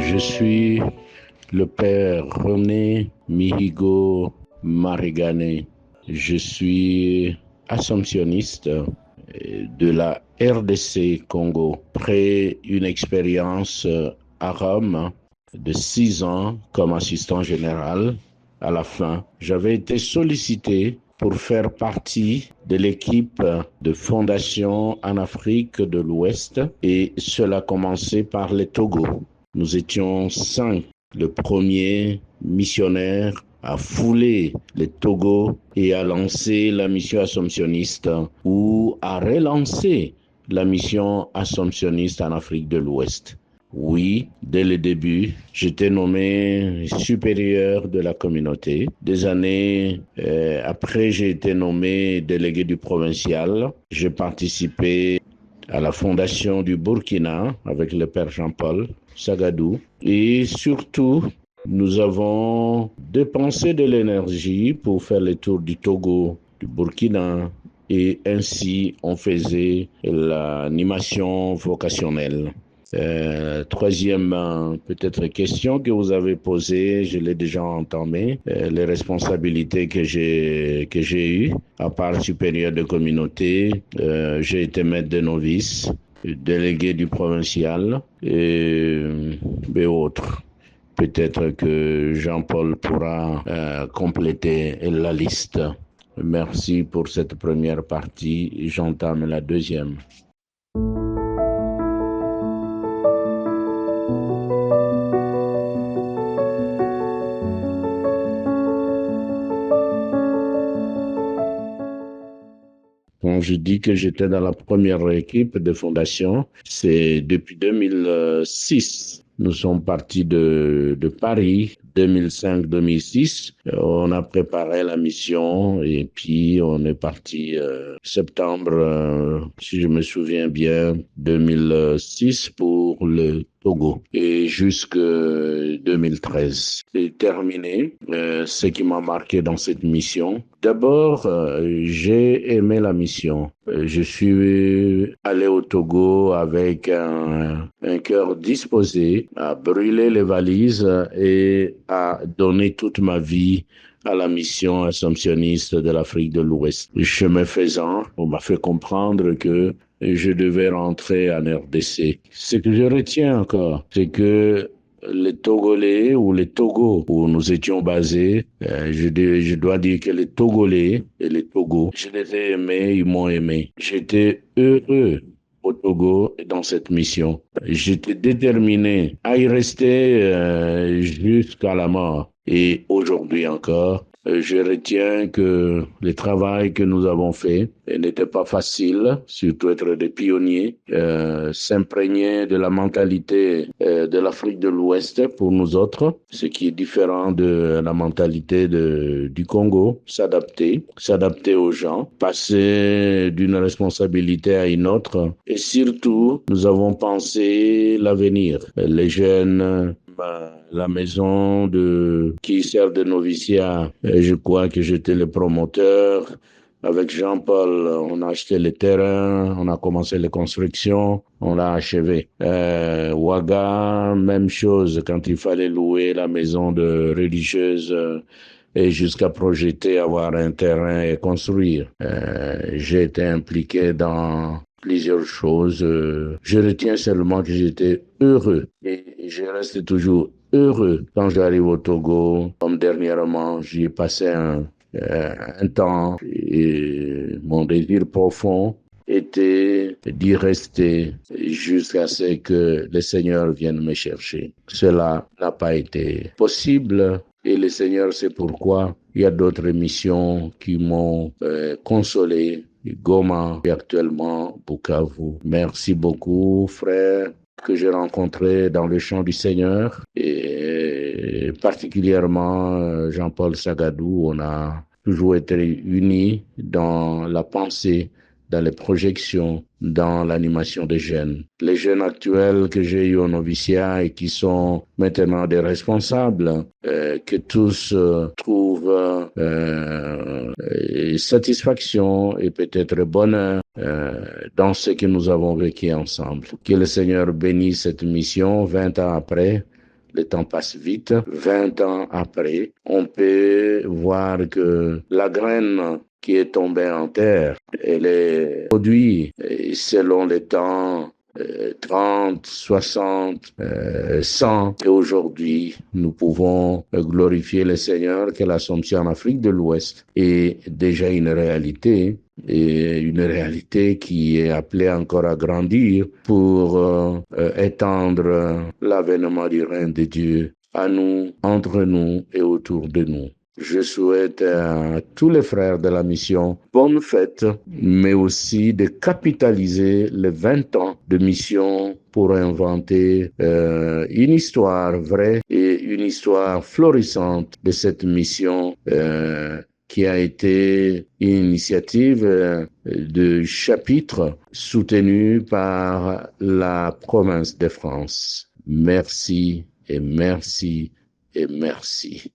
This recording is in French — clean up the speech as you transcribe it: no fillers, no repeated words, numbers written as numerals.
Je suis le père René Mihigo Marigane. Je suis assomptionniste de la RDC Congo. Après une expérience à Rome de 6 ans comme assistant général, à la fin, j'avais été sollicité pour faire partie de l'équipe de fondation en Afrique de l'Ouest, et cela commençait par le Togo. Nous étions 5. Le premier missionnaire a foulé le Togo et a lancé la mission assomptionniste ou a relancé la mission assomptionniste en Afrique de l'Ouest. Oui, dès le début, j'étais nommé supérieur de la communauté. Des années après, j'ai été nommé délégué du provincial. J'ai participé à la fondation du Burkina avec le père Jean-Paul Sagadou. Et surtout, nous avons dépensé de l'énergie pour faire le tour du Togo, du Burkina, et ainsi on faisait l'animation vocationnelle. Troisième peut-être question que vous avez posée, je l'ai déjà entamée, les responsabilités que j'ai eues, à part supérieur de communauté, j'ai été maître de novice, délégué du provincial et autres. Peut-être que Jean-Paul pourra compléter la liste. Merci pour cette première partie. J'entame la deuxième. Quand je dis que j'étais dans la première équipe de fondation, c'est depuis 2006. Nous sommes partis de Paris, 2005-2006. On a préparé la mission et puis on est parti septembre, si je me souviens bien, 2006 pour le Togo et jusque 2013. C'est terminé. Ce qui m'a marqué dans cette mission. D'abord, j'ai aimé la mission. Je suis allé au Togo avec un cœur disposé à brûler les valises et à donner toute ma vie à la mission assomptionniste de l'Afrique de l'Ouest. Chemin faisant, on m'a fait comprendre que je devais rentrer en RDC. Ce que je retiens encore, c'est que les Togolais ou les Togo où nous étions basés, je dois dire que les Togolais et les Togo, je les ai aimés, ils m'ont aimé. J'étais heureux au Togo dans cette mission. J'étais déterminé à y rester jusqu'à la mort. Et aujourd'hui encore, je retiens que le travail que nous avons fait n'était pas facile, surtout être des pionniers, s'imprégner de la mentalité de l'Afrique de l'Ouest pour nous autres, ce qui est différent de la mentalité du Congo, s'adapter aux gens, passer d'une responsabilité à une autre, et surtout, nous avons pensé l'avenir. Les jeunes, la maison qui sert de noviciat, je crois que j'étais le promoteur. Avec Jean-Paul, on a acheté les terrains, on a commencé les constructions, on l'a achevé. Ouaga, même chose, quand il fallait louer la maison de religieuse et jusqu'à projeter avoir un terrain et construire. J'ai été impliqué dans plusieurs choses. Je retiens seulement que j'étais heureux et je reste toujours heureux quand j'arrive au Togo. Comme dernièrement, j'y ai passé un temps et mon désir profond était d'y rester jusqu'à ce que le Seigneur vienne me chercher. Cela n'a pas été possible et le Seigneur sait pourquoi. Il y a d'autres missions qui m'ont consolé. Goma et actuellement Bukavu. Merci beaucoup, frère, que j'ai rencontré dans le champ du Seigneur et particulièrement Jean-Paul Sagadou. On a toujours été unis dans la pensée, dans les projections, dans l'animation des jeunes. Les jeunes actuels que j'ai eu au noviciat et qui sont maintenant des responsables, que tous trouvent satisfaction et peut-être bonheur dans ce que nous avons vécu ensemble. Que le Seigneur bénisse cette mission 20 ans après. le temps passe vite. 20 ans après, on peut voir que la graine qui est tombée en terre, elle est produite selon les temps 30, 60, 100. Et aujourd'hui, nous pouvons glorifier le Seigneur que l'Assomption en Afrique de l'Ouest est déjà une réalité, et une réalité qui est appelée encore à grandir pour étendre l'avènement du règne de Dieu à nous, entre nous et autour de nous. Je souhaite à tous les frères de la mission bonne fête, mais aussi de capitaliser les 20 ans de mission pour inventer une histoire vraie et une histoire florissante de cette mission qui a été une initiative de chapitre soutenue par la province de France. Merci et merci et merci.